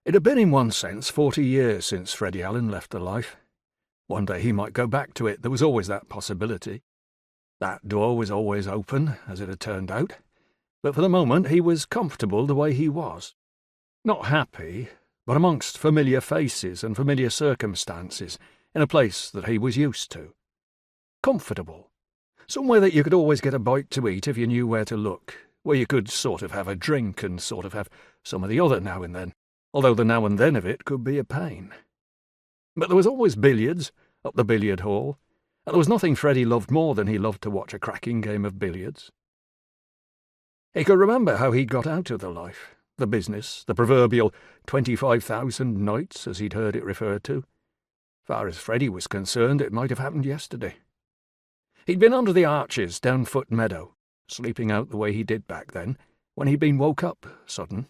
It had been in one sense 40 years since Freddie Allen left the life. One day he might go back to it, there was always that possibility. That door was always open, as it had turned out, but for the moment he was comfortable the way he was. Not happy, but amongst familiar faces and familiar circumstances, in a place that he was used to. Comfortable. Somewhere that you could always get a bite to eat if you knew where to look, where you could sort of have a drink and sort of have some of the other now and then, although the now and then of it could be a pain. But there was always billiards up the billiard hall, and there was nothing Freddie loved more than he loved to watch a cracking game of billiards. He could remember how he'd got out of the life, the business, the proverbial 25,000 nights, as he'd heard it referred to. Far as Freddie was concerned, it might have happened yesterday. He'd been under the arches down Foot Meadow, sleeping out the way he did back then, when he'd been woke up sudden.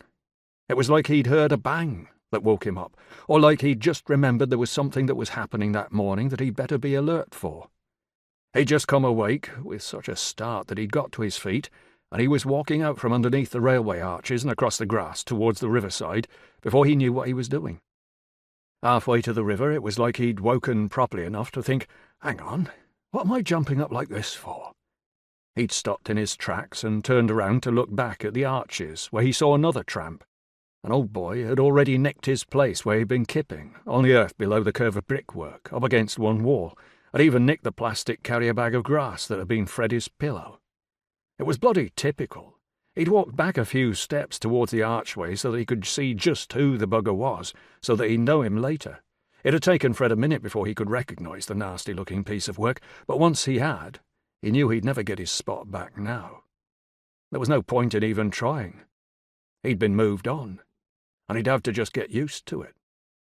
It was like he'd heard a bang that woke him up, or like he'd just remembered there was something that was happening that morning that he'd better be alert for. He'd just come awake, with such a start that he'd got to his feet, and he was walking out from underneath the railway arches and across the grass towards the riverside before he knew what he was doing. Halfway to the river, it was like he'd woken properly enough to think, "Hang on, what am I jumping up like this for?" He'd stopped in his tracks and turned around to look back at the arches, where he saw another tramp. An old boy had already nicked his place where he'd been kipping, on the earth below the curve of brickwork, up against one wall, and even nicked the plastic carrier bag of grass that had been Freddie's pillow. It was bloody typical. He'd walked back a few steps towards the archway so that he could see just who the bugger was, so that he'd know him later. It had taken Fred a minute before he could recognise the nasty-looking piece of work, but once he had, he knew he'd never get his spot back now. There was no point in even trying. He'd been moved on, and he'd have to just get used to it.